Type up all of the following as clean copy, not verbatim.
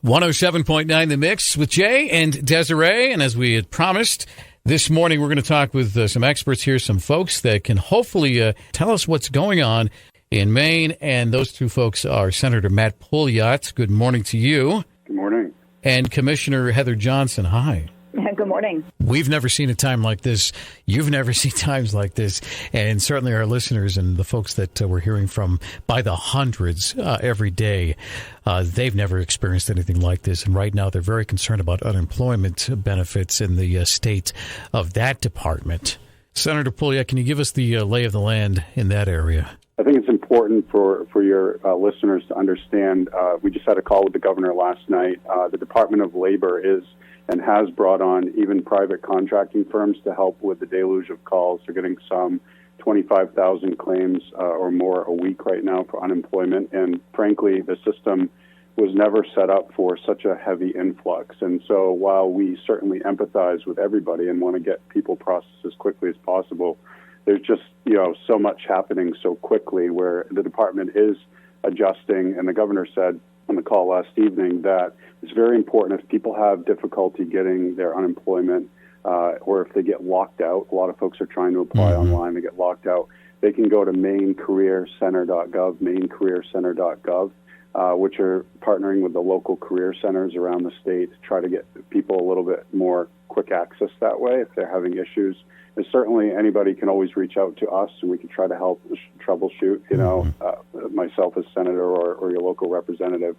107.9 The Mix with Jay and Desiree. And as we had promised, this morning we're going to talk with some experts here, some folks that can hopefully tell us what's going on in Maine. And those two folks are Senator Matt Pouliot. Good morning to you. Good morning. And Commissioner Heather Johnson. Hi. Good morning. We've never seen a time like this. You've never seen times like this. And certainly our listeners and the folks that we're hearing from by the hundreds every day, they've never experienced anything like this. And right now they're very concerned about unemployment benefits in the state of that department. Senator Pouliot, can you give us the lay of the land in that area? I think it's important for your listeners to understand. We just had a call with the governor last night. The Department of Labor is and has brought on even private contracting firms to help with the deluge of calls. They're getting some 25,000 claims or more a week right now for unemployment. And frankly, the system was never set up for such a heavy influx. And so while we certainly empathize with everybody and want to get people processed as quickly as possible, there's just, so much happening so quickly where the department is adjusting. And the governor said on the call last evening that it's very important if people have difficulty getting their unemployment or if they get locked out. A lot of folks are trying to apply online. They get locked out. They can go to mainecareercenter.gov, mainecareercenter.gov, which are partnering with the local career centers around the state to try to get people a little bit more quick access that way if they're having issues. And certainly anybody can always reach out to us and we can try to help troubleshoot, myself as senator or your local representative.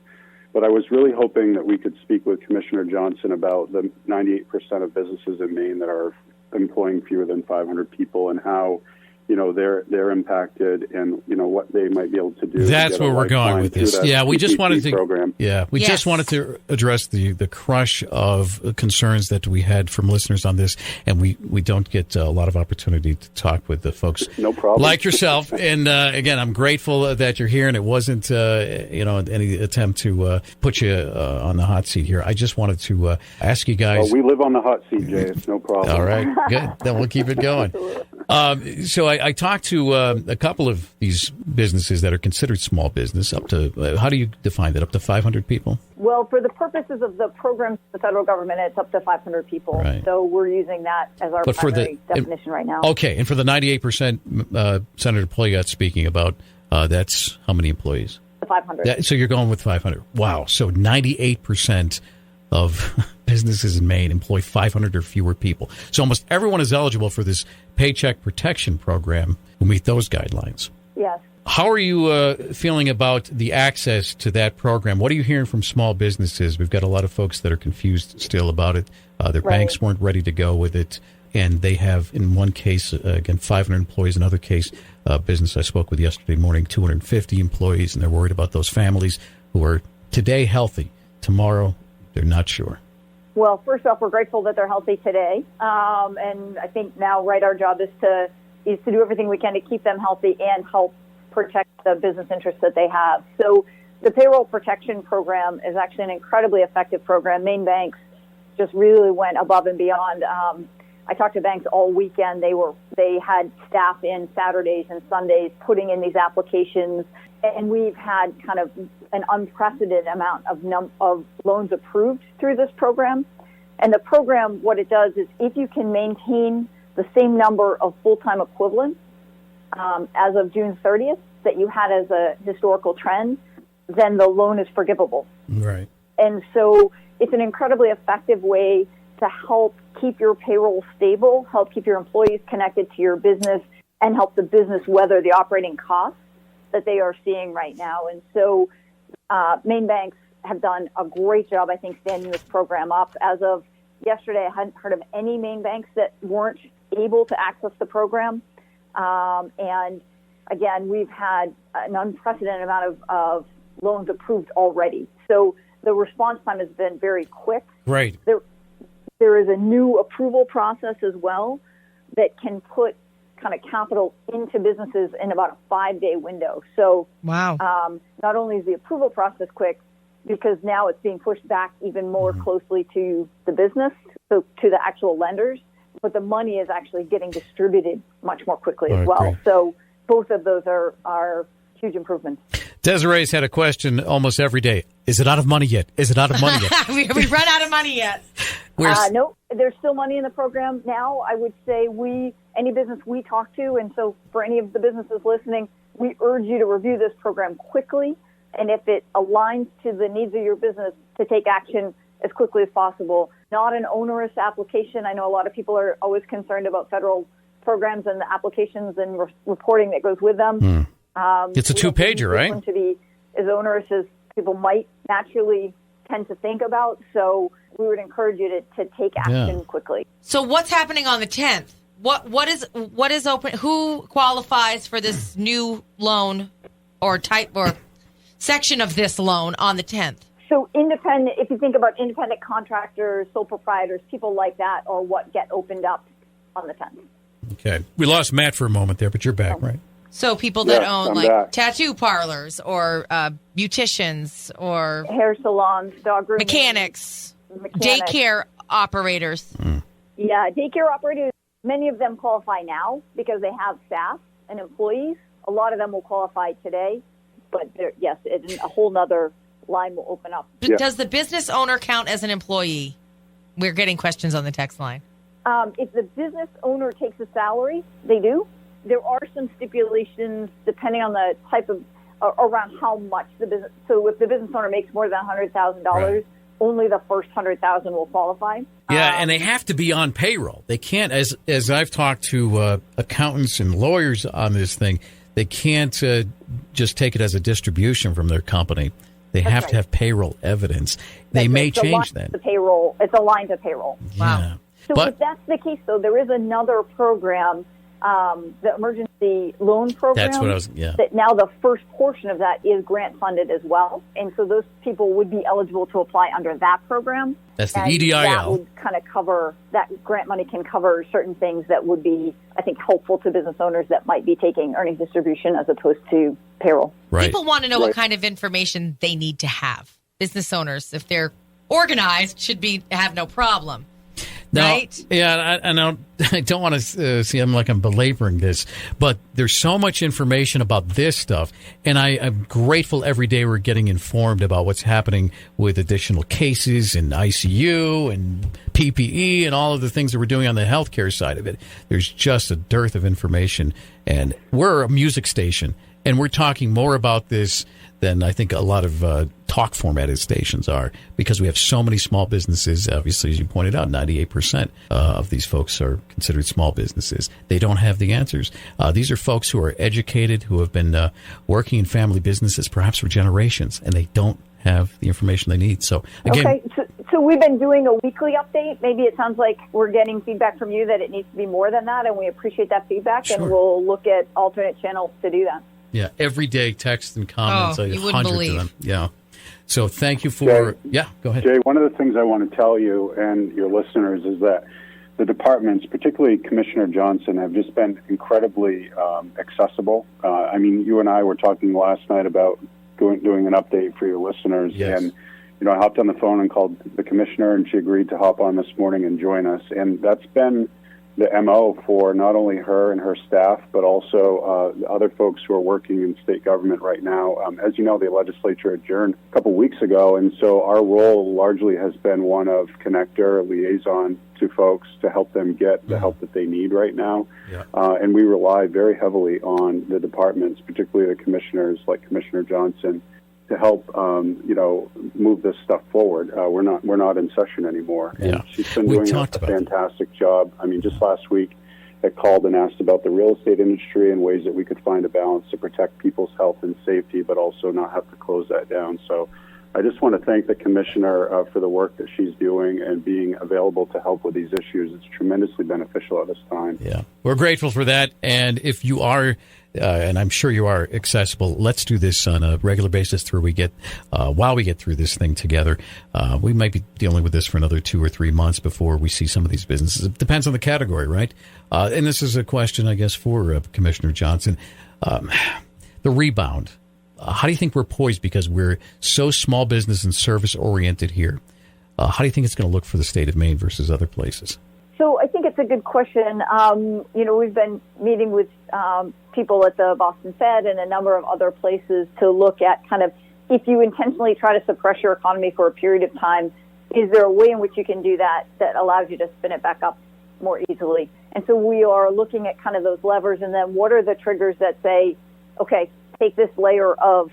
But I was really hoping that we could speak with Commissioner Johnson about the 98% of businesses in Maine that are employing fewer than 500 people and how, they're impacted and, what they might be able to do. That's where we're going with this. Yeah, we just wanted to program. Just wanted to address the crush of concerns that we had from listeners on this, and we don't get a lot of opportunity to talk with the folks no problem. like yourself. And again, I'm grateful that you're here, and it wasn't any attempt to put you on the hot seat here. I just wanted to ask you guys. Well, we live on the hot seat, Jay. It's no problem. All right, good. Then we'll keep it going. So I talked to a couple of these businesses that are considered small business, up to, how do you define that, up to 500 people? Well, for the purposes of the program, the federal government, it's up to 500 people. Right. So we're using that as our primary definition right now. Okay, and for the 98% Senator Pouliot speaking about, that's how many employees? 500. So you're going with 500. Wow, so 98% of businesses in Maine employ 500 or fewer people. So almost everyone is eligible for this Paycheck Protection Program who meet those guidelines. Yes. How are you feeling about the access to that program? What are you hearing from small businesses? We've got a lot of folks that are confused still about it. Their banks weren't ready to go with it. And they have, in one case, again, 500 employees. Another case, business I spoke with yesterday morning, 250 employees. And they're worried about those families who are today healthy. Tomorrow, they're not sure. Well, first off, we're grateful that they're healthy today. And I think now, our job is to do everything we can to keep them healthy and help protect the business interests that they have. So the payroll protection program is actually an incredibly effective program. Maine banks just really went above and beyond. I talked to banks all weekend. They had staff in Saturdays and Sundays putting in these applications, and we've had kind of an unprecedented amount of loans approved through this program. And the program, what it does is if you can maintain the same number of full-time equivalents as of June 30th that you had as a historical trend, then the loan is forgivable. Right. And so it's an incredibly effective way to help keep your payroll stable, help keep your employees connected to your business, and help the business weather the operating costs that they are seeing right now. And so Maine banks have done a great job, I think, standing this program up. As of yesterday, I hadn't heard of any Maine banks that weren't able to access the program. And again, we've had an unprecedented amount of loans approved already. So the response time has been very quick. Right. There is a new approval process as well that can put kind of capital into businesses in about a 5-day window. So wow. Not only is the approval process quick, because now it's being pushed back even more closely to the business, so to the actual lenders, but the money is actually getting distributed much more quickly as well. Great. So both of those are huge improvements. Desiree's had a question almost every day. Is it out of money yet? Is it out of money yet? we run out of money yet. No, there's still money in the program now. I would say any business we talk to, and so for any of the businesses listening, we urge you to review this program quickly. And if it aligns to the needs of your business, to take action as quickly as possible. Not an onerous application. I know a lot of people are always concerned about federal programs and the applications and reporting that goes with them. It's a two-pager, right? To be as onerous as people might naturally tend to think about. So we would encourage you to take action quickly. So what's happening on the 10th? What is open? Who qualifies for this new loan or type or section of this loan on the 10th? So if you think about independent contractors, sole proprietors, people like that are what get opened up on the 10th. Okay. We lost Matt for a moment there, but you're back, right? So people that own I'm back. tattoo parlors or beauticians or hair salons, dog grooming, mechanics, daycare operators. Yeah, daycare operators, many of them qualify now because they have staff and employees. A lot of them will qualify today, but yes, a whole nother line will open up. Does the business owner count as an employee? We're getting questions on the text line. If the business owner takes a salary, they do. There are some stipulations depending on the type of around how much the business. So if the business owner makes more than $100,000, only the first $100,000 will qualify. Yeah, and they have to be on payroll. They can't, as I've talked to accountants and lawyers on this thing, they can't just take it as a distribution from their company. They have to have payroll evidence. They may change that. It's aligned to payroll. Wow. Yeah. So if that's the case, though, there is another program, the emergency loan program. That's what That now the first portion of that is grant funded as well, and so those people would be eligible to apply under that program. That's the and EDIL. That would kind of cover that grant money can cover certain things that would be, I think, helpful to business owners that might be taking earnings distribution as opposed to payroll. Right. People want to know what kind of information they need to have. Business owners, if they're organized, should have no problem. Now, right? Yeah, I don't want to see I'm belaboring this, but there's so much information about this stuff, and I'm grateful every day we're getting informed about what's happening with additional cases and ICU and PPE and all of the things that we're doing on the healthcare side of it. There's just a dearth of information, and we're a music station, and we're talking more about this than I think a lot of talk formatted stations are, because we have so many small businesses. Obviously, as you pointed out, 98% of these folks are considered small businesses. They don't have the answers. These are folks who are educated, who have been working in family businesses perhaps for generations, and they don't have the information they need. So again, so we've been doing a weekly update. Maybe it sounds like we're getting feedback from you that it needs to be more than that, and we appreciate that feedback, and we'll look at alternate channels to do that. Yeah, every day texts and comments. You wouldn't believe. Of them. Yeah. So thank you for... Jay, go ahead. Jay, one of the things I want to tell you and your listeners is that the departments, particularly Commissioner Johnson, have just been incredibly accessible. I mean, you and I were talking last night about doing an update for your listeners. Yes. And, I hopped on the phone and called the commissioner, and she agreed to hop on this morning and join us. And that's been the MO for not only her and her staff, but also other folks who are working in state government right now. As you know, the legislature adjourned a couple weeks ago, and so our role largely has been one of connector, liaison to folks to help them get the help that they need right now. Yeah. And we rely very heavily on the departments, particularly the commissioners like Commissioner Johnson, to help move this stuff forward. We're not in session anymore. And she's been doing a fantastic job. I mean, just last week it called and asked about the real estate industry and ways that we could find a balance to protect people's health and safety, but also not have to close that down. So I just want to thank the commissioner for the work that she's doing and being available to help with these issues. It's tremendously beneficial at this time. Yeah, we're grateful for that. And if you are, and I'm sure you are, accessible, let's do this on a regular basis while we get through this thing together. We might be dealing with this for another 2 or 3 months before we see some of these businesses. It depends on the category, right? And this is a question, I guess, for Commissioner Johnson. The rebound. How do you think we're poised, because we're so small business and service oriented here? How do you think it's going to look for the state of Maine versus other places? So I think it's a good question. We've been meeting with people at the Boston Fed and a number of other places to look at kind of, if you intentionally try to suppress your economy for a period of time, is there a way in which you can do that allows you to spin it back up more easily? And so we are looking at kind of those levers, and then what are the triggers that say, okay, take this layer of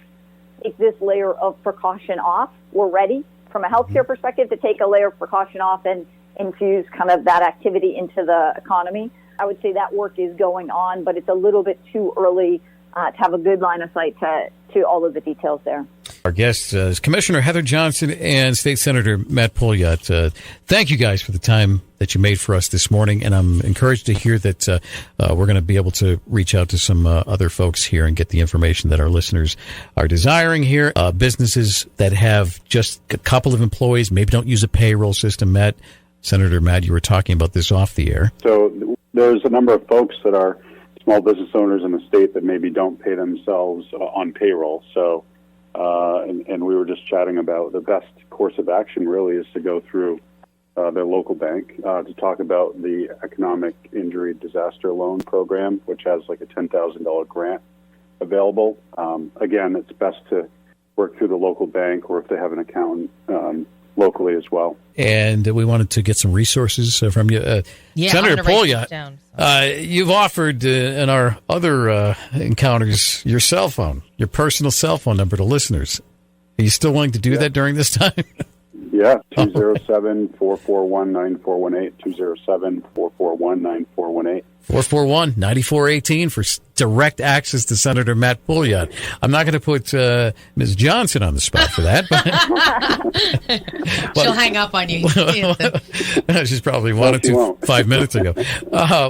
precaution off. We're ready from a healthcare perspective to take a layer of precaution off and infuse kind of that activity into the economy. I would say that work is going on, but it's a little bit too early to have a good line of sight to all of the details there. Our guests is Commissioner Heather Johnson and State Senator Matt Pouliot. Thank you guys for the time that you made for us this morning, and I'm encouraged to hear that we're going to be able to reach out to some other folks here and get the information that our listeners are desiring here. Businesses that have just a couple of employees, maybe don't use a payroll system. Senator Matt, you were talking about this off the air. So there's a number of folks that are small business owners in the state that maybe don't pay themselves on payroll. So, and we were just chatting about the best course of action really is to go through their local bank to talk about the Economic Injury Disaster Loan Program, which has like a $10,000 grant available. Again, it's best to work through the local bank, or if they have an accountant, locally as well. And we wanted to get some resources from you. Senator Pouliot, you've offered in our other encounters your cell phone, your personal cell phone number to listeners. Are you still willing to do that during this time? Yeah, 207-441-9418, 207-441-9418. 441-9418 for direct access to Senator Matt Pouliot. I'm not going to put Ms. Johnson on the spot for that. She'll hang up on you. She's probably wanted to 5 minutes ago.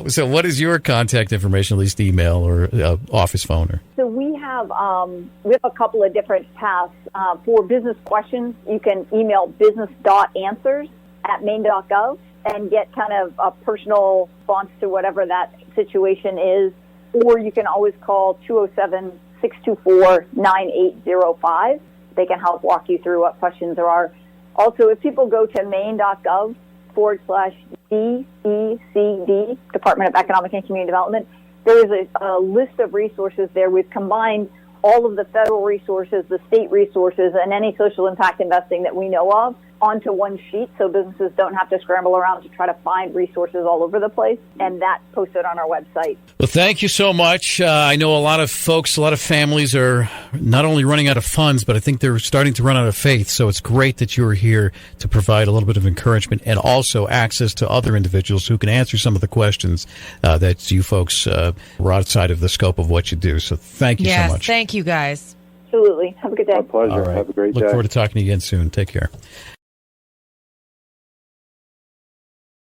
So what is your contact information, at least email or office phone? Or? So we have a couple of different paths. For business questions, you can email business.answers@maine.gov. and get kind of a personal response to whatever that situation is. Or you can always call 207-624-9805. They can help walk you through what questions there are. Also, if people go to maine.gov/DECD, Department of Economic and Community Development, there is a list of resources there. We've combined all of the federal resources, the state resources, and any social impact investing that we know of onto one sheet, so businesses don't have to scramble around to try to find resources all over the place, and that's posted on our website. Well, thank you so much. I know a lot of folks, a lot of families are not only running out of funds, but I think they're starting to run out of faith, so it's great that you're here to provide a little bit of encouragement and also access to other individuals who can answer some of the questions that you folks were outside of the scope of what you do. So thank you so much. Yes, thank you guys. Absolutely. Have a good day. My pleasure. All right. Have a great day. Look forward to talking to you again soon. Take care.